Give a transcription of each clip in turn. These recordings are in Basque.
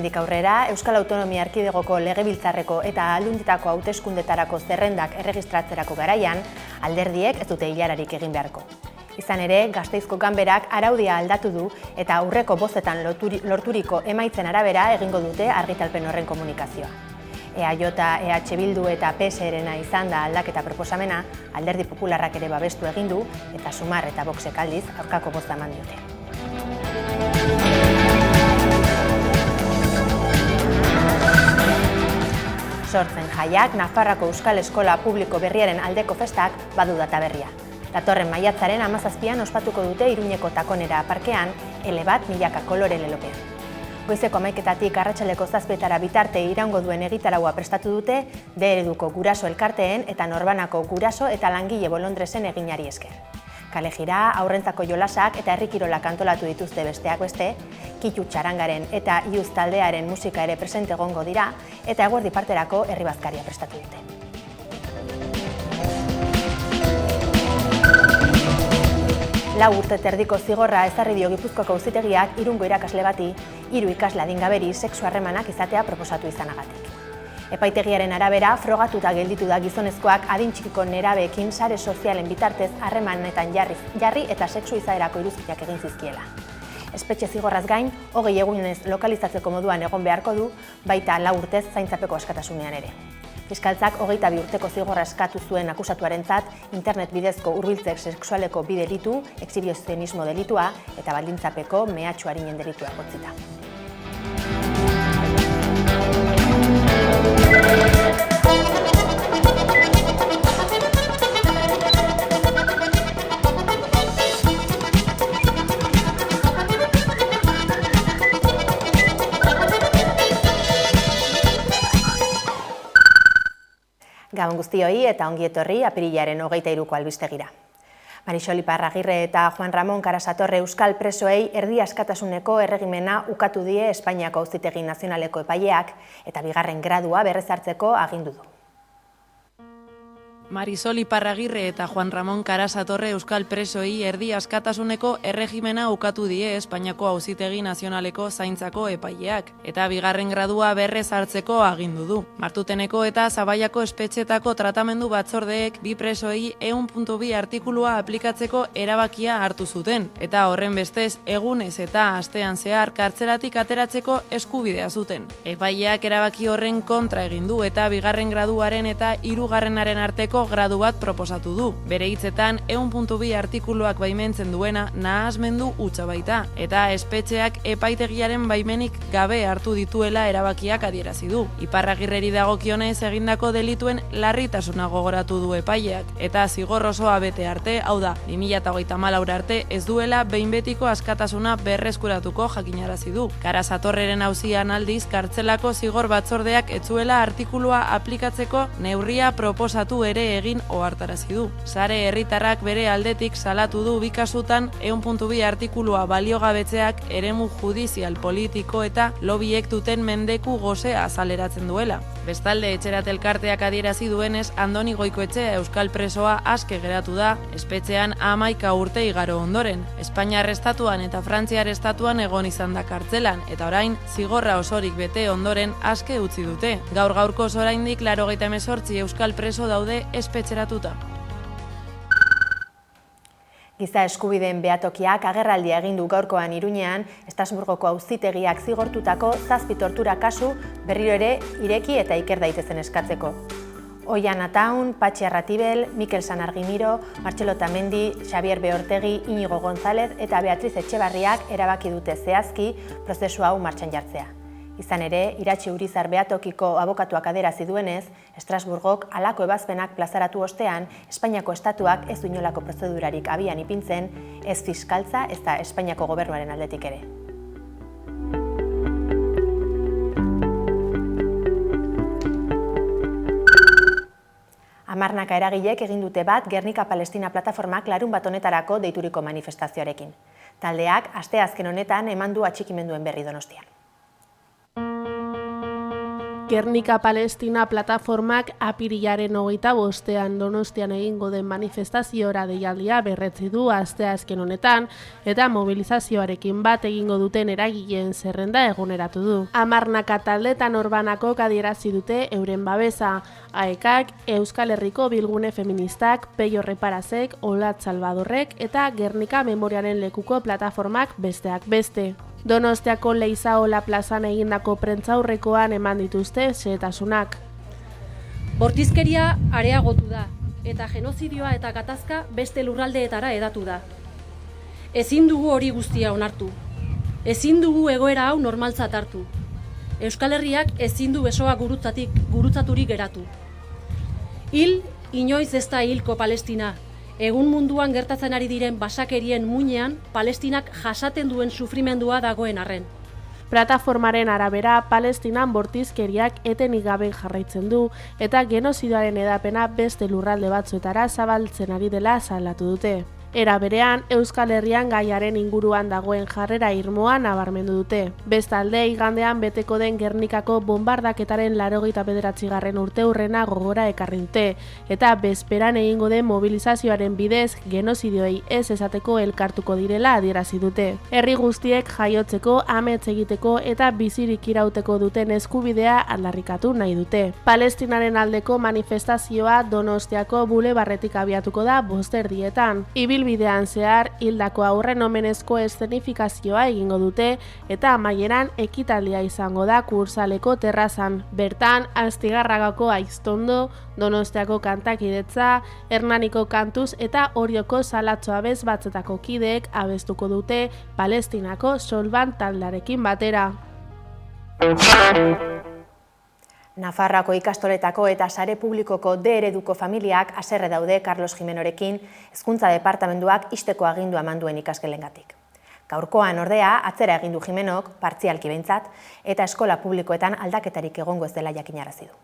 Hemendik aurrera, Euskal Autonomia Erkidegoko Legebiltzarreko eta Aldunditako hauteskundetarako zerrendak erregistratzerako garaian, alderdiek ez dute ilararik egin beharko. Izan ere, Gasteizko Ganberak araudia aldatu du eta aurreko bozetan lorturiko emaitzen arabera egingo dute argitalpen horren komunikazioa. EAJ, EH Bildu eta PSRena izan da aldaketa proposamena, Alderdi Popularrak ere babestu egin du eta Sumar eta Voxek aldiz aurkako bozka eman diote. Sortzen jaiak, Nafarroako Euskal Eskola Publiko berriaren aldeko festak badu data berria. Datorren maiatzaren 17an ospatuko dute Iruñeko Takonera parkean, ele bat milaka kolore lelopean. Goizeko 11etatik arratsaldeko 7etara bitarte iraungo duen egitaraua prestatu dute, D-ereduko guraso elkarteen eta Norbanako guraso eta langile bolondresen eginari esker. Kale jira, aurrentzako jolasak eta herrikirolak antolatu dituzte besteak beste, Kitu Txarangaren eta Iuz taldearen musika ere presente egongo dira eta eguerdi parterako herri bazkaria prestatu dute. Lau urte terdiko zigorra ezarri dio Gipuzkoako auzitegiak Irungo irakasle bati 3 ikasle adingaberi sexu harremanak izatea proposatu izanagatik. Epaitegiaren arabera, frogatuta gelditu da gizonezkoak adin txikiko nerabeekin sare sozialen bitartez harremanetan jarri eta sexu izaerako iruzkinak egin zizkiela. Espetxe zigorraz gain, 20 egunez lokalizatzeko moduan egon beharko du, baita 4 urtez zaintzapeko askatasunean ere. Fiskaltzak 22 urteko zigorra eskatu zuen akusatuarentzat internet bidezko hurbiltze sexualeko bi delitu, exhibizionismo delitua eta baldintzapeko mehatxu arinen delitua egotzita. Gabon guztioi eta ongi etorri apirilaren 23ko albistegira. Marisol Iparragirre eta Juan Ramon Karasatorre euskal presoei erdi askatasuneko erregimena ukatu die Espainiako Auzitegi Nazionaleko epaileak eta bigarren gradua berrezartzeko agindu du. Marisol Iparragirre eta Juan Ramon Karasatorre euskal presoei erdi askatasuneko erregimena ukatu die Espainiako Auzitegi Nazionaleko zaintzako epaileak eta bigarren gradua berrez hartzeko agindu du. Martuteneko eta Zabaiako espetxetako tratamendu batzordeek bi presoei 100.2 artikulua aplikatzeko erabakia hartu zuten eta horren bestez egunez eta astean zehar kartzelatik ateratzeko eskubidea zuten. Epaileak erabaki horren kontra egin du eta bigarren graduaren eta hirugarrenaren arteko gradu bat proposatu du. Bere hitzetan 100.2 artikuluak baimentzen duena nahasmendu hutsa baita eta espetxeak epaitegiaren baimenik gabe hartu dituela erabakiak adierazi du. Iparragirreri dagokionez egindako delituen larritasuna gogoratu du epaileak eta zigor osoa bete arte, hau da 2034 arte ez duela behin betiko askatasuna berreskuratuko jakinarazi du. Karasatorreren auzian aldiz kartzelako zigor batzordeak ez zuela artikulua aplikatzeko neurria proposatu ere egin ohartarazi du. Sare herritarrak bere aldetik salatu du bi kasutan 100.2 artikulua baliogabetzeak eremu judizial politiko eta lobiek duten mendeku gozea azaleratzen duela. Bestalde etxerat elkarteak adierazi duenez Andoni Goikoetxea euskal presoa aske geratu da, espetxean 11 urte igaro ondoren. Espainiar estatuan eta Frantziar estatuan egon izan da kartzelan eta orain zigorra osorik bete ondoren aske utzi dute. Gaur-gaurkoz oraindik 98 euskal preso daude espetxeratuta. Giza eskubideen behatokiak agerraldia egin du gaurkoan Iruñean, Estrasburgoko auzitegiak zigortutako 7 tortura kasu berriro ere ireki eta iker daitezen eskatzeko. Oian Ataun, Patxi Arratibel, Mikel Sanargimiro, Martxelo Tamendi, Xavier Beortegi, Inigo González eta Beatriz Etxebarriak erabaki dute zehazki prozesu hau martxan jartzea. Izan ere, Iratxe Urizar behatokiko abokatuak adierazi duenez, Estrasburgok halako ebazpenak plazaratu ostean, Espainiako estatuak ez du inolako prozedurarik abian ipintzen, ez fiskaltza eta Espainiako gobernuaren aldetik ere. Hamarnaka eragilek egin dute bat Gernika Palestina plataformak larunbat honetarako deituriko manifestazioarekin. Taldeak asteazken honetan eman du atxikimenduen berri Donostian. Gernika Palestina plataformak apirilaren 25ean Donostian egingo den manifestaziora deialdia berretzi du asteazken honetan eta mobilizazioarekin bat egingo duten eragileen zerrenda eguneratu du. Hamarnaka taldetan orbanakok adierazi dute euren babesa. AEKak, Euskal Herriko Bilgune Feministak, Peio Reparazek, Olat Salvadorrek eta Gernika Memoriaren lekuko plataformak besteak beste. Donostiako Leizaola plazan egindako prentzaurrekoan eman dituzte xehetasunak. Bortizkeria areagotu da, eta genozidioa eta gatazka beste lurraldeetara hedatu da. Ezin dugu hori guztia onartu. Ezin dugu egoera hau normaltzat hartu. Euskal Herriak ezin du besoa gurutzaturik geratu. Hil, inoiz ez da hilko Palestina. Egun munduan gertatzen ari diren basakerien muinean, Palestinak jasaten duen sufrimendua dagoen arren. Plataformaren arabera, Palestinan bortizkeriak etenik gabe jarraitzen du eta genozidioaren hedapena beste lurralde batzuetara zabaltzen ari dela salatu dute. Era berean, Euskal Herrian gaiaren inguruan dagoen jarrera irmoa nabarmendu dute. Bestalde, igandean beteko den Gernikako bombardaketaren 89. urteurrena gogora ekarri dute, eta bezperan egingo den mobilizazioaren bidez genozidioei ez esateko elkartuko direla adierazi dute. Herri guztiek jaiotzeko, amets egiteko eta bizirik irauteko duten eskubidea aldarrikatu nahi dute. Palestinaren aldeko manifestazioa Donostiako bulebarretik abiatuko da 5:00 Ibilbidean zehar hildako aurren omenezko eszenifikazioa egingo dute eta amaieran ekitaldia izango da Kursaleko terrazan. Bertan, Astigarragako Aiztondo, Donostiako kantakidetza, Hernaniko kantuz eta Orioko salatzo abez batzetako kideek abestuko dute Palestinako solban taldarekin batera. Nafarroako ikastoletako eta sare publikoko D ereduko familiak haserre daude Carlos Jimenorekin Hezkuntza Departamentuak ixteko agindua eman duen ikasgelengatik. Gaurkoan ordea atzera egin du Jimenok, partzialki behintzat, eta eskola publikoetan aldaketarik egongo ez dela jakinarazi du.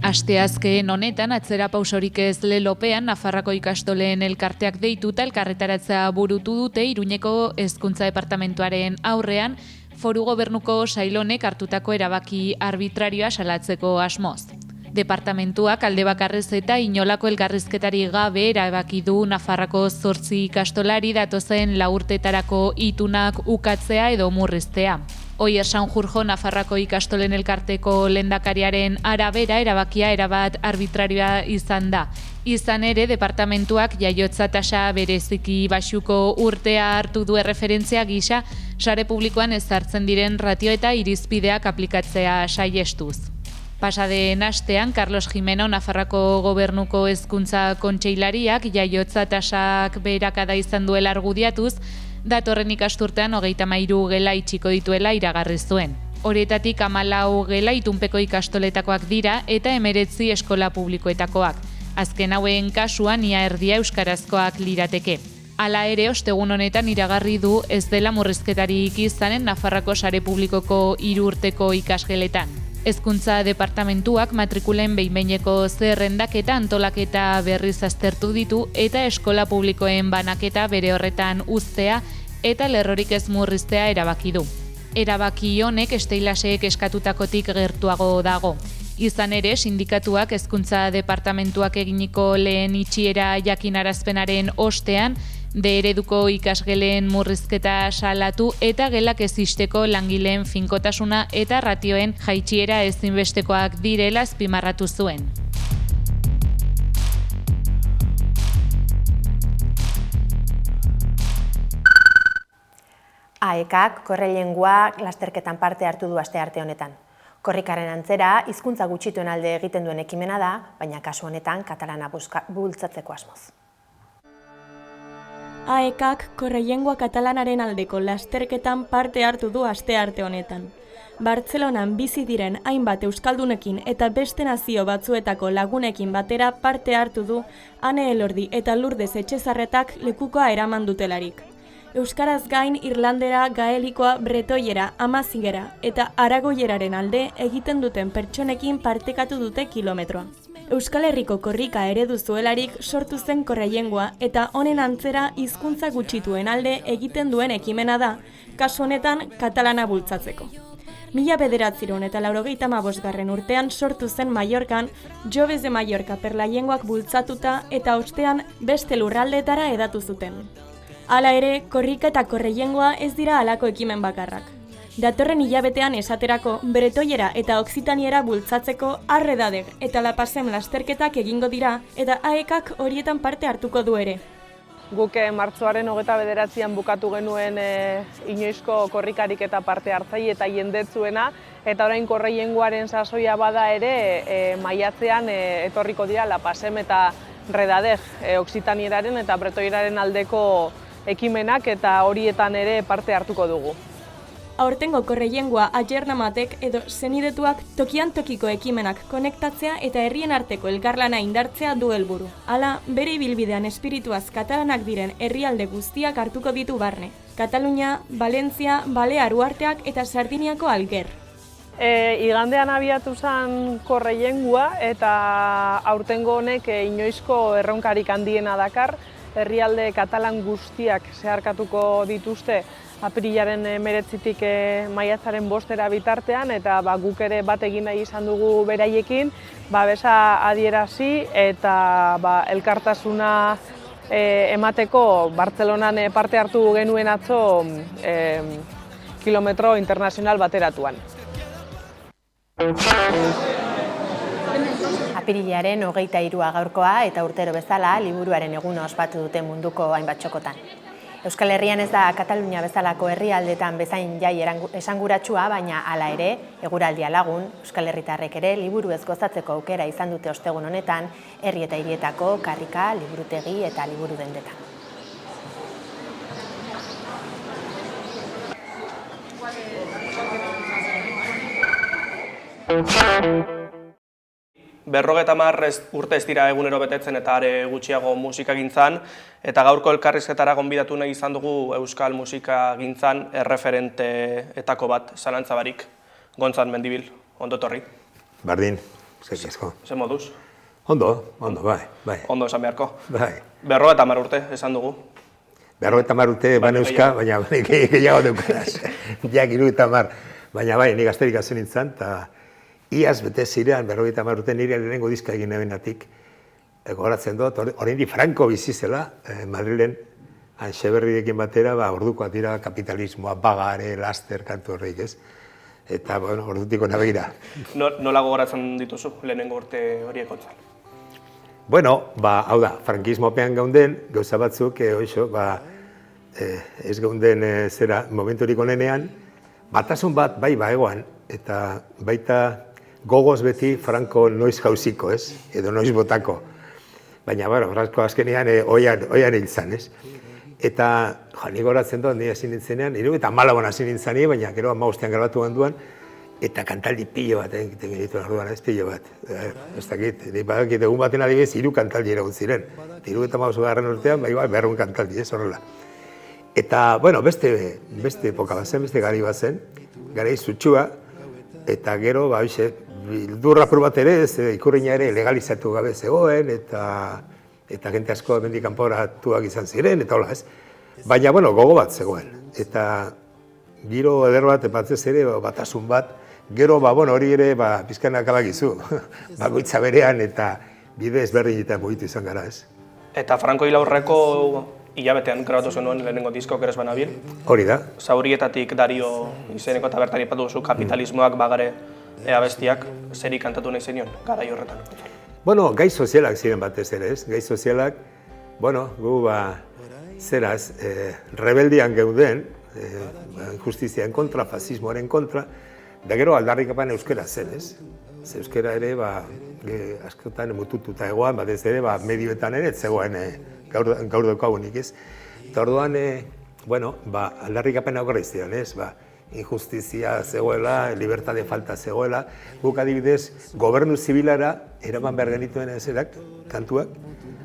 Asteazken honetan atzera pausorik ez lelopean Nafarroako ikastoleen elkarteak deituta elkarretaratzea burutu dute Iruñeko Hezkuntza Departamentuaren aurrean Foru Gobernuko sailonek hartutako erabaki arbitrarioa salatzeko asmoz. Departamentuak alde bakarrez eta inolako elkarrizketari gabe erabaki du Nafarroako 8 ikastolari datozen 4 urteetarako itunak ukatzea edo murriztea. Oier Sanjurjo Nafarroako ikastolen elkarteko lehendakariaren arabera erabakia erabat arbitrarioa izan da. Izan ere, departamentuak jaiotza tasa bereziki baxuko urtea hartu du erreferentzia gisa, sare publikoan ezartzen diren ratio eta irizpideak aplikatzea saihestuz. Pasaden astean, Carlos Jimeno Nafarroako Gobernuko Hezkuntza Kontseilariak jaiotza tasak beherakada izan duela argudiatuz, datorren ikasturtean 33 gela itxiko dituela iragarri zuen. Horietatik 14 gela itunpeko ikastoletakoak dira eta 19 eskola publikoetakoak. Azken hauen kasuan ia erdia euskarazkoak lirateke. Hala ere, ostegun honetan iragarri du ez dela murrizketarik izanen Nafarroako sare publikoko 3 urteko ikasgeletan. Hezkuntza Departamentuak matrikulen behin-behineko zerrendak eta antolaketa berriz aztertu ditu eta eskola publikoen banaketa bere horretan uztea eta lerrorik ez murriztea erabaki du. Erabaki honek Steilasek eskatutakotik gertuago dago. Izan ere, sindikatuak Hezkuntza Departamentuak eginiko lehen itxiera jakinarazpenaren ostean, D ereduko ikasgeleen murrizketa salatu eta gelak ez ixteko langileen finkotasuna eta ratioen jaitsiera ezinbestekoak direla azpimarratu zuen. AEKak korrelengua lasterketan parte hartu du astearte honetan. Korrikaren antzera, hizkuntza gutxituen alde egiten duen ekimena da, baina kasu honetan katalana bultzatzeko asmoz. AEKak korrelengua katalanaren aldeko lasterketan parte hartu du astearte honetan. Bartzelonan bizi diren hainbat euskaldunekin eta beste nazio batzuetako lagunekin batera parte hartu du Ane Elordi eta Lourdes Etxezarretak lekukoa eraman dutelarik. Euskaraz gain irlandera, gaelikoa, bretoiera, amazigera eta aragoieraren alde egiten duten pertsonekin partekatu dute kilometroa. Euskal Herriko korrika eredu zuelarik sortu zen korrelengua eta honen antzera hizkuntza gutxituen alde egiten duen ekimena da, kasu honetan katalana bultzatzeko. 1985 urtean sortu zen Mallorcan, Joves de Mallorca perlaiengoak bultzatuta eta ostean beste lurraldeetara hedatu zuten. Hala ere, korrika eta korreiengoa ez dira halako ekimen bakarrak. Datorren hilabetean esaterako, bretoiera eta oksitaniera bultzatzeko arredadeg eta lapasem lasterketak egingo dira eta AEKak horietan parte hartuko du ere. Guk martxoaren 29an bukatu genuen inoizko korrikarik eta parte hartzaile eta jendetzuena, eta orain korreiengoaren sasoia bada ere maiatzean etorriko dira lapasem eta redadeg oksitanieraren eta bretoieraren aldeko ekimenak eta horietan ere parte hartuko dugu. Aurtengo korreiengoa Aiernamatek edo senidetuak tokian tokiko ekimenak konektatzea eta herrien arteko elkarlana indartzea du helburu. Hala, bere ibilbidean espirituaz katalanak diren herrialde guztiak hartuko ditu barne. Katalunia, Valentzia, Balear uharteak eta Sardiniako Alger. Igandean abiatu zen korreiengoa eta aurtengo honek inoizko erronkarik handiena dakar. Herrialde katalan guztiak zeharkatuko dituzte apirilaren 19tik maiatzaren 5 bitartean, eta guk ere bat egin nahi izan dugu beraiekin, babesa adierazi eta elkartasuna emateko Bartzelonan parte hartu genuen atzo kilometro internazional bateratuan. Apirilaren 23a gaurkoa eta urtero bezala liburuaren eguna ospatu dute munduko hainbat txokotan. Euskal Herrian ez da Katalunia bezalako herrialdetan bezain jai esanguratsua, baina hala ere, eguraldia lagun, Euskal Herritarrek ere liburuez gozatzeko aukera izan dute ostegun honetan, herri eta hirietako karrika, liburutegi eta liburu dendetan. Berrogeita hamar urte ez dira egunero betetzen eta are gutxiago musikagintzan, eta gaurko elkarrizketara gonbidatu nahi izan dugu euskal musikagintzan erreferenteetako bat, zalantza barik, Gontzat Mendibil, ondo etorri. Bardin, asko. Ze moduz? Ondo, bai. Ondo esan beharko. Bai. 50 urte esan dugu. 50 urte baneuska, baina gehiago deukaraz. Jak 70, baina bai, nik gazterik hasi nintzen, eta iaz bete zirean 50 urte nire lehenengo diska egin nebenatik, gogoratzen dut, oraindik Franco bizi zela, Madrilen, Antxeberriekin batera, ordukoak dira kapitalismoa, bagare, laster, kantu horreik, ez? Eta, ordutiko nabegira. Nola gogoratzen dituzu lehenengo urte horiek Gontzat? Bueno, hau da, frankismopean geunden, gauza batzuk, ez geunden momenturik onenean, batasun bat bai egoan, eta baita gogoz beti Franco noiz jauziko, ez? Edo noiz botako. Baina, Franco azkenean oian hil zan, ez? Eta, nik goratzen dut, nire hasi nintzenean, 74an hasi nintzen, baina gero 15ean grabatu genduan, eta kantaldi pilo bat egiten genitu orduan, ez pilo bat. Ez dakit, badakit egun baten adibidez 3 kantaldi eragun ziren. 75. urtean, 200 kantaldi, ez horrela. Eta, beste epoka bat zen, beste gari bat zen, garai zutxua, eta gero, bildurra bat ere, ikurriña ere legalizatu gabe zegoen, eta jente asko hemendik kanporatuak izan ziren, eta hola ez. Baina, gogo bat zegoen. Eta giro eder bat, epatzez ere, batasun bat, gero, hori ere, pizkanak abakizu, bakoitza berean, eta bide ezberdinetan mugitu izan gara ez. Eta Franco hil aurreko hilabetean grabatu zenuen lehenengo disko Oker ez banabil. Hori da. Zaurietatik Dario izeneko eta bertan ipatu duzu kapitalismoak, bagare, abestiak, zeri kantatu nahi zenion, garai horretan. Gai sozialak ziren batez ere, ez? Gai sozialak, gu zeraz, rebeldian geuden, justiziaren kontra, fasismoaren kontra, da gero aldarrikapan euskera zen, ez? Euskera ere, askotan mutututa egoan, batez ere, medioetan ere, zegoen gaur daukagunik, ez? Eta orduan, aldarrikapen aurra izan, ez? Injustizia zegoela, libertade falta zegoela, guk adibidez, gobernu zibilara eraman behar genituen ezerak, kantuak,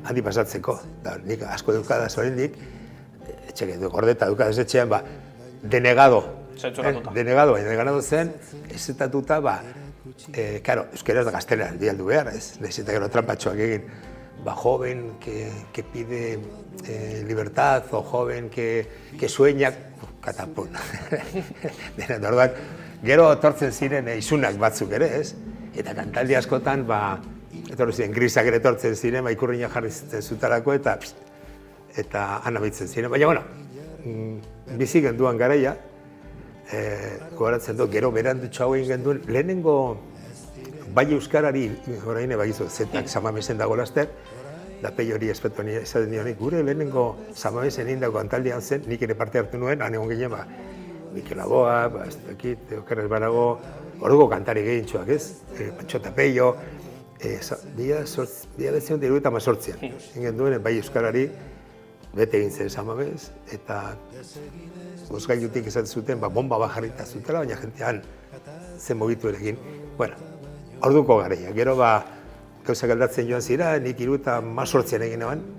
handi pasatzeko. Nik asko dukadaz oraindik, gordeta dukadaz etxean, denegado. Denegado, baina denegado zen, ezetatuta, euskera ez da gaztelera dialdu behar, ez? Eta gero trampatxoak egin, joven que pide libertad, o joven que sueña, katapun. Orduan, Gero etortzen ziren isunak batzuk ere, ez? Eta kantaldi askotan, etorri ziren, grisak ere etortzen ziren, ikurriña jarri zutarako, eta anabitzen ziren. Baina, bueno, bizi genduan garaia, gogoratzen dut, gero berandutxo hau egin genduen, lehenengo bai euskarari, orain bagizu, zetak samamesen dago laster, da pei hori espetu esaten nionik, gure lehenengo samamesen indako kantaldian zen, nik ere parte hartu nuen, han egon ginen, Mikel Laboa, ez dakit, Okerrez Barago, orduko kantari gehintxoak, ez? Pantxo eta Peio, dia bezion diru eta mazortzian. Ingen duen, bai euskarari, bete egin zen samamez, eta bozgailutik esaten zuten, bomba bajarrita zutela, baina jentean zen mogitu erekin. Bueno, orduko gareia, gero gauzak aldatzen joan zira, nik 3 eta mazortzian egin eban,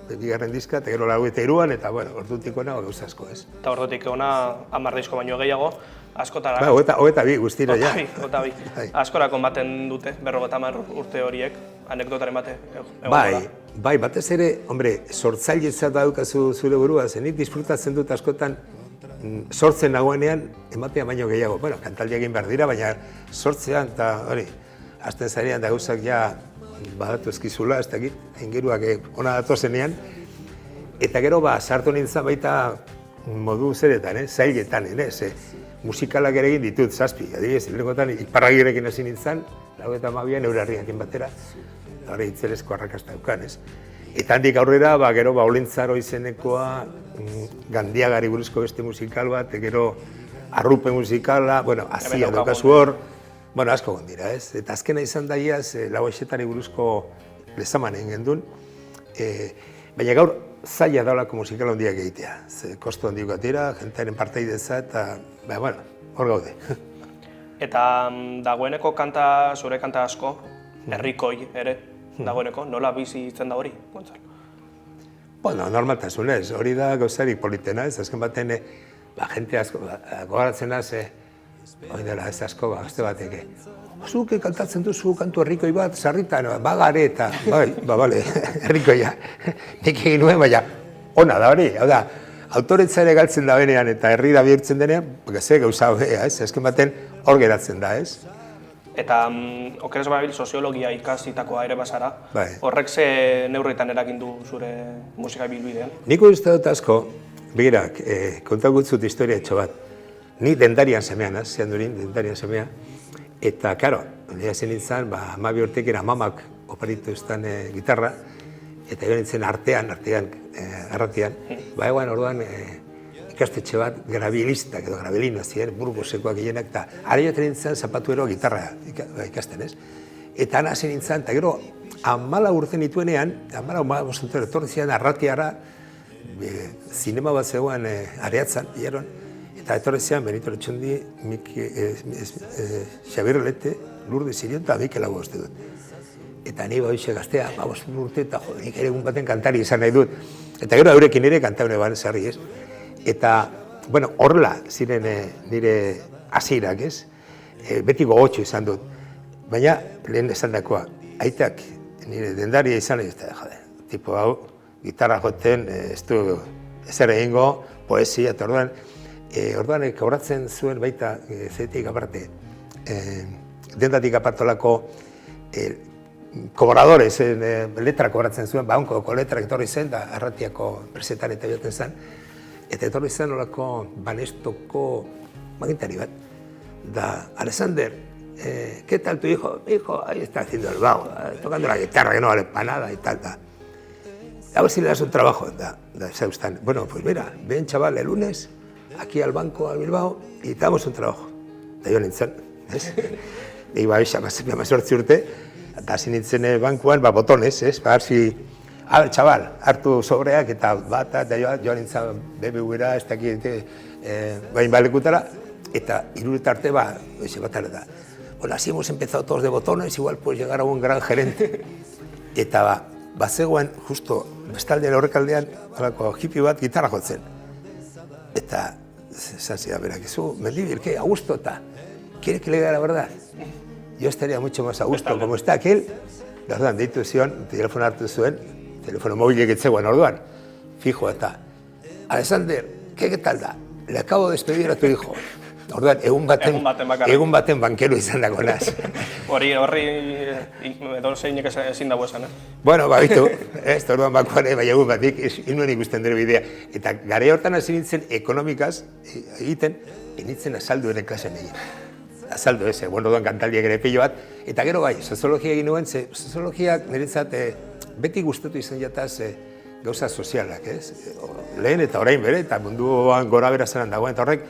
bigarren diska, eta gero 83an, eta bueno, ordutik ona gauza asko, ez. Eta ordutik ona 10 disko baino gehiago, askotara... Hogeta bi guztira, ja. Hogeta bi. Askorako ematen dute, 50 urte horiek, anekdotaren bate egon da. Bai, batez ere, hombre, sortzailetzat daukazu zure burua, nik disfrutatzen dut askotan sortzen nagoenean ematea baino gehiago. Bueno, kantaldi egin behar dira, baina sortzean, eta hori, azten zarean da gauzak ja badatu ezkizula, ez dakit, ingeruak ona datozenean, eta gero sartu nintzen baita modu zeretan, zailetan, musikalak ere egin ditut, 7, adibidez, lehenkotan Iparragirekin hasi nintzen, 92an Eurarriakin batera, eta hori hitzelezko arrakasta daukan, ez? Eta handik aurrera, gero Olintzaro izenekoa, Gandiagari buruzko beste musikal bat, gero Arrupe musikala, bueno, Azia daukazu hor, bueno, asko gondira, ez? Eta azkena izan daiaz, Lauaxetari buruzko lezaman egin gendun, baina gaur zaila daulako musikal handiak egitea. Kosto handik atira, jentearen parteideza, eta, bueno, hor gaude. Eta dagoeneko zure kanta asko, herrikoi ere, dagoeneko, nola bizi itzen da hori, Gontzalo? Bueno, normaltasunez, hori da gauzarik politena, ez? Azken baten, jente asko, gogaratzen az, hori dela ez asko, gazte bateke. Zuk kantatzen duzu kantu herrikoi bat, sarritan, bagare eta, bale, herrikoia. Nik egin nuen, baina, ona da hori, hau da, autoretza ere galtzen da benean eta herri da bihurtzen denean, ze gauza hobea, ez? Azken baten hor geratzen da, ez? Eta Okerrez Barabil soziologia ikasitakoa ere bazara, horrek ze neurritan eragin du zure musika bilbidean? Nik uste dut asko, begirak, kontakutzut historia etxo bat. Ni dendarian semean, zean durin, dendarian semea. Eta, karo, nire zen nintzen, 12 urtekin amamak oparitu eztan gitarra, eta jo nintzen artean, arratian, egoan orduan ikastetxe bat grabilistak edo grabilina ziren, Burgosekoak gehienak, eta ara joaten nintzen zapatuero gitarra ikasten, ez? Eta ana zen nintzen, eta gero, 14 urte nituenean, 15 urte etorri ziren arratiara, zinema bat zegoen areatzan, bilaron, eta etorri ziren Benito Lertxundi, Xabier Lete, Lourdes Sirion eta Mikel Laboa uste dut. Eta ni hoxe gaztea, 15 urte, eta nik ere egun baten kantari izan nahi dut. Eta gero eurekin ere kantaune ban zarri, ez? Eta, bueno, horrela ziren nire hasierak, ez? Beti gogotxo izan dut. Baina, lehen esan dakoa, aitak nire dendaria izan nahi, jode, tipo hau, gitarra joten, ez du ezer egingo, poesia, eta orduan kobratzen zuen baita zetik aparte, dendatik apartolako kobradores, letra kobratzen zuen, baunko letrak etorri zen, da arratiako presetan eta joten zen, eta etorri zen olako Banestoko magintari bat, da Alexander, ¿qué tal tu hijo? Mi hijo ahí está haciendo el bajo, tocando la guitarra que no vale para nada y tal, da. A ver si le das un trabajo, da Seustan. Bueno, pues mira, ven chaval el lunes, aquí al banco, a Bilbao, y te damos un trabajo. Eta jo nintzen, ez? Ego abisa, 18 urte, eta hasi nintzen bankuan, botones, ez? Hasi, a ver, chaval, hartu sobreak eta bata, eta jo nintzen BBV-era, ez dakit, bain balekutara, eta irureta arte, ese batara da. Bueno, así hemos empezado todos de botones, igual puedes llegar a un gran gerente. Eta bazegoen, justo, bestaldean horrekaldean, alako hippie bat gitarra jotzen. Eta, esan zidan, berakizu, Mendibir, ¿qué? A gusto está. ¿Quiere que le diga la verdad? Yo estaría mucho más a gusto, como está aquel. Orduan, deitu zion, telefono hartu zuen, telefono mobilek etzegoen orduan. Fijo eta, Alexander, ¿qué tal da? Le acabo de despedir a tu hijo. Orduan, egun baten bankero izan dago naz. Hori edo zeinek ezin dago esan, Bueno, bitu, orduan bakoan, bai egun batik, inuen ikusten dure bidea. Eta gare hortan hasi nintzen ekonomikaz egiten, nintzen azaldu ere klasen egin. Azaldu ez, orduan kantaldiak ere pilo bat. Eta gero bai, soziologia egin nuen, soziologiak niretzat beti gustatu izan jataz gauza sozialak, ez? Lehen eta orain bere, eta munduan gora bera zelan dagoen, eta horrek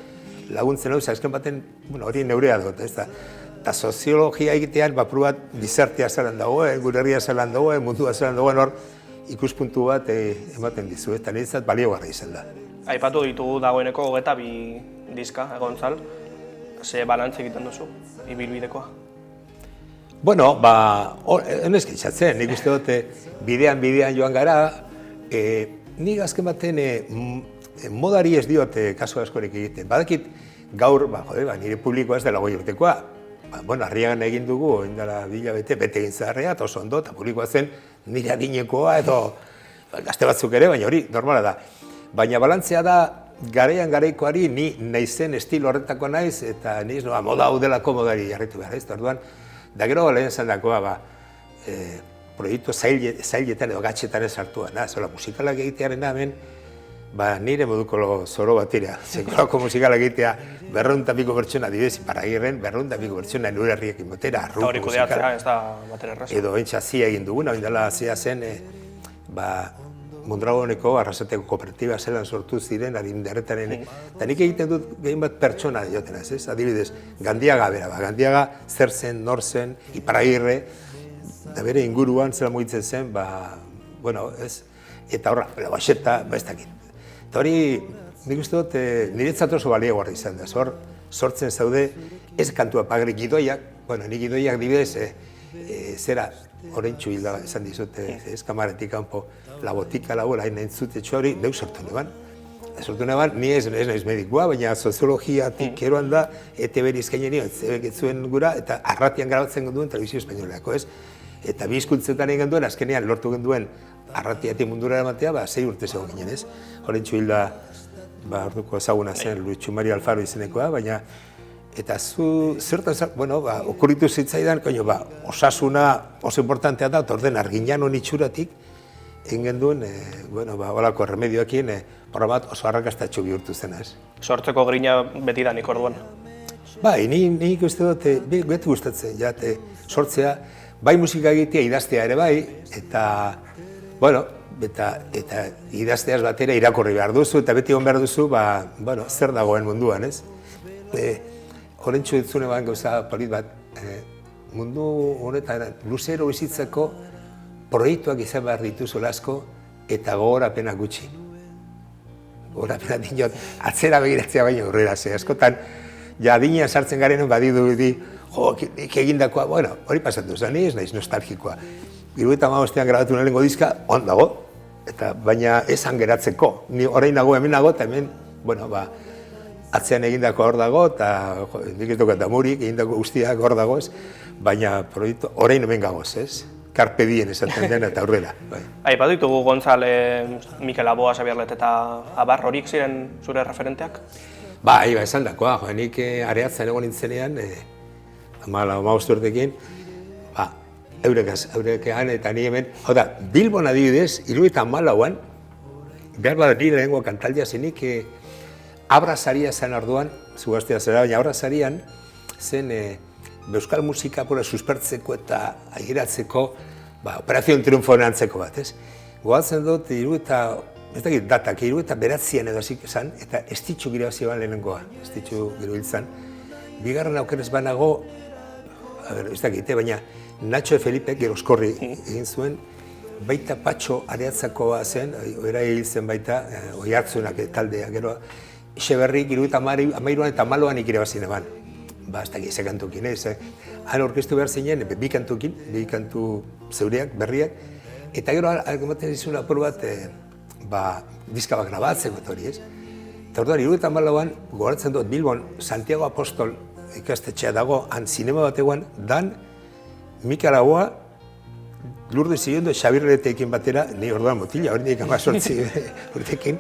laguntzen hau, azken baten, hori neurea dut, ez da. Eta soziologia egitean, bapuru bat, gizartea zelan dagoen, gure herria zelan dagoen, mundua zelan dagoen, hor, ikuspuntu bat ematen dizu, eta niretzat baliogarria izan da. Aipatu ditugu dagoeneko 22 diska, Gontzal, ze balantze egiten duzu, ibilbidekoa? Bueno, ez gaitzatzen, nik uste dut bidean joan gara, nik azken baten modari ez diot kasu askorik egiten. Badakit gaur, nire publikoa ez dela 20 urtekoa. Arriagan egin dugu, indala bilabete, bete egin zaharrea, eta oso ondo, eta publikoa zen nire adinekoa, edo gazte batzuk ere, baina hori normala da. Baina balantzea da, garaikoari ni naizen estilo horretako naiz, eta niz moda hau delako modari jarritu behar, ez? Orduan, da gero lehen zandakoa, proiektu zailetan edo gatxetan ez hartua, zola musikalak egitearen hemen, nire moduko zoro batera, sekolako musikalak egitea 200 pertsona dibez, Iparragirren 200 pertsona nure herriekin batera, hori kudeatzea ez da batera erraza. Edo entxazia egin duguna, oindala zia zen, Mondragoneko arrasateko kooperatiba zelan sortu ziren, arindarretaren, eta nik egiten dut gehien bat pertsona diotenaz, ez? Adibidez, Gandiaga bera, Gandiaga zer zen, nor zen, Iparragirre, da bere inguruan zela mugitzen zen, ez? Eta horra, baxeta, ez dakit. Eta hori, nik uste dut, niretzat oso baliogarria izan da, sortzen zaude, ez kantua pagri gidoiak, nik gidoiak dibidez, zera, horreintxu hilda esan dizute, ez kamaretik kanpo, la botika labola, hain entzute hori, neu sortu neban. Sortu neban, ni ez naiz medikua, baina soziologiatik eroan da, ETB-ri izkainen nio, ETB-ek zuen gura, eta arratian grabatzen genduen telebizio espainoleako, ez? Eta bi hizkuntzetan egin genduen, azkenean lortu genduen arratiatik mundura eramatea, 6 urte zegoen ginen, ez? Horrentxu hilda, orduko ezaguna zen, Luitxu Mari Alfaro izenekoa, baina eta zertan, okurritu zitzaidan, osasuna oso importantea da, orden arginan honi txuratik, egin genduen, olako remedioekin, bat oso arrakastatxo bihurtu zen, ez? Sortzeko grina beti da nik orduan? Bai, nik uste dut, beti gustatzen, sortzea, bai musika egitea idaztea ere bai, eta idazteaz batera irakurri behar duzu, eta beti hon behar duzu, zer dagoen munduan, ez? Horrentxu ditzune gauza polit bat, mundu honetan luzero bizitzeko proiektuak izan behar dituzu asko eta gogorapena gutxi. Gogorapena dinot, atzera begiratzea baina aurrera ze. Askotan, adina sartzen garen badidu nik egindakoa, hori pasatu zen, ez naiz nostalgikoa. 75ean grabatu lehenengo diska, ondago, baina esan geratzeko. Ni orain nago, hemen nago, eta hemen, atzean egindako hor dago, eta nik ez dukat amurik, egindako guztiak hor dagoz, baina proiektu orain hemen gagoz, ez? Carpe diem esaten dena eta aurrera. Aipatu ditugu Gontzal, Mikel Aboa, Xabier Let eta abar horik ziren zure referenteak? Esan dakoa, nik areatzen egon nintzenean, 15 urtekin, eurekean eta ni hemen, Bilbon adibidez, 74an, behar bat nire lehenko kantaldia zenik, Abrazaria zen arduan, zugaztea zera, baina Abrazarian zen euskal musika suspertzeko eta agiratzeko Operazion Triunfoen antzeko bat, ez? Goatzen dut, ez dakit datak, 79an edo hasik esan, eta estitxu irabazi ban lehenengoa, estitxu gero hiltzan. Bigarren aukerez banago, ez dakit, baina Nacho de Felipe geroskorri egin zuen, baita Patxo Areatzakoa zen, oera hil zen baita, oi hartzunak taldea geroa, Echeverrik 73an eta 74an irabazi neban. Ez dakit, ze kantukin, han orkestu behar zinen, bi kantukin, bi kantu zeureak, berriak, eta gero algomaten izun apur bat, diska bat grabatzeko eta hori, ez? Eta orduan, 74an, gogoratzen dut, Bilbon, Santiago Apostol ikastetxea dago, han zinema bat eguan, dan Mikel Aboa Lourdes Iondo Xabirretekin batera, ni orduan motila, hori nik 18 urtekin,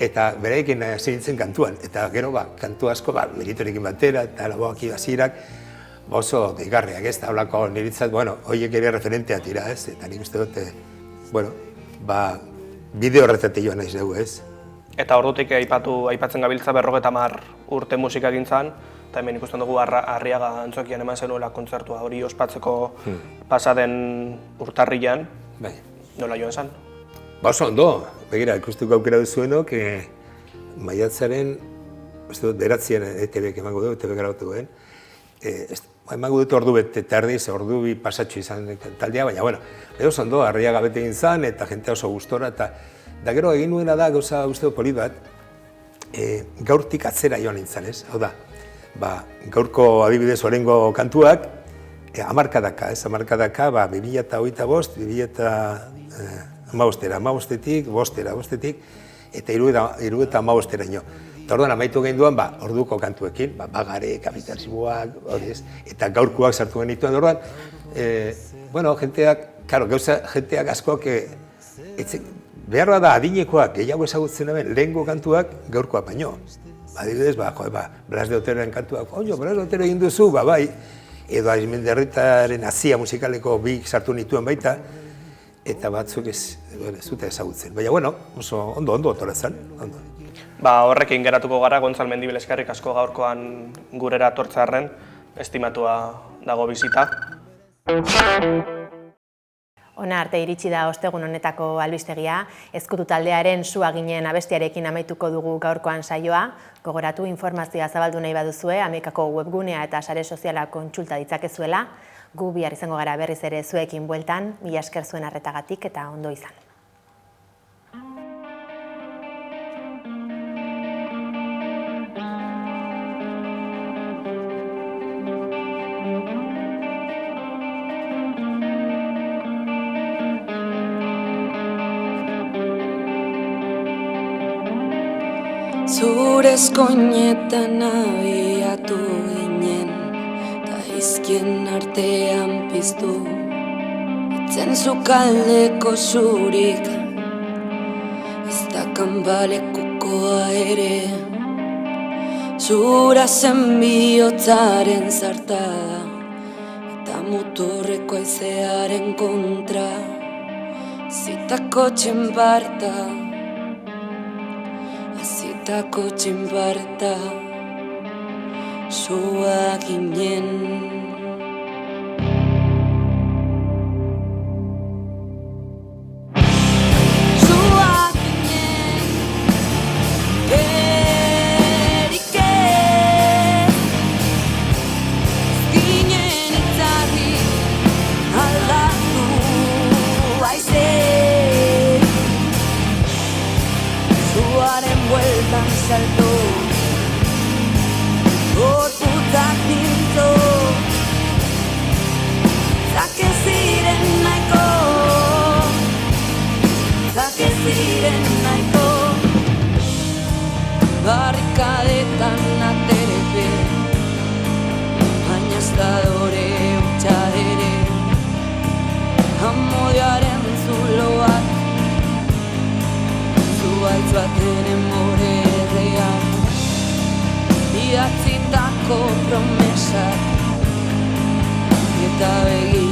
eta beraiekin hasi nintzen kantuan. Eta gero, kantu asko, Meritorekin batera, eta Laboak Ibasirak, oso deigarriak, ez, taulako niritzat, horiek ere referenteak dira, ez, eta nik uste dute, bide horretatik joan naiz dugu, ez. Eta ordutik aipatzen gabiltza 50 urte musika gintzan, eta hemen ikusten dugu Arriaga Antzokian eman zenuela kontzertua hori ospatzeko pasaden urtarrian. Bai. Nola joan zen? Oso ondo, begira, ikustuko aukera duzuenok, maiatzaren, beratzien ETB-ek emango du, ETB grabatu duen, emango dut ordu bete terdiz, ordu bi pasatxo izan taldea, baina, oso ondo, Arriaga bete egin zen, eta jente oso gustora, eta gero egin nuena da, gauza uste polit bat, gaurtik atzera joan nintzen, ez? Hau da, gaurko adibidez orengo kantuak, hamarkadaka, 2025, 2015, bostetik, eta 2015 ino. Eta orduan amaitu genduan, orduko kantuekin, Bagare, Kapitalismoak, eta gaurkoak sartu genituen. Orduan, jenteak askoak, behar da adinekoak gehiago ezagutzen hemen lehengo kantuak gaurkoak baino. Adibidez, Blas de Oteroren kantuak, Blas de Otero egin duzu, bai, edo Arizmenderritaren Azia musikaleko bi sartu nituen baita, eta batzuk ez dute ezagutzen. Baina, oso ondo otorazan, ondo. Horrekin geratuko gara, Gontzal Mendibel eskerrik asko gaurkoan gurera tortzearren, estimatua dago bizita. Hona arte iritsi da ostegun honetako albistegia, Ezkutu taldearen Sua ginen abestiarekin amaituko dugu gaurkoan saioa. Gogoratu informazioa zabaldu nahi baduzue, Amikako webgunea eta sare soziala kontsulta ditzakezuela. Gu bihar izango gara berriz ere zuekin bueltan, mila esker zuen arretagatik eta ondo izan. Zure eskoinetan abiatu ginen, ta izkien artean piztu, itzen zukaldeko zurik, ez da kanbalekukoa ere. Zura zen bihotzaren zartada, eta motorreko aizearen kontra, zitako txenbarta. Zitako txinbarta, Sua ginen. Sua ginen, berik ez, ginen itzarri aldatu aize. Suaren bueltan salto, gorputzak dinto, zake ziren nahiko, barrikadetan aterebe, baina ez da dore utxa ere, amodiaren zuloak, zuaitz baten emorerrean, idatzitako promesak, eta begi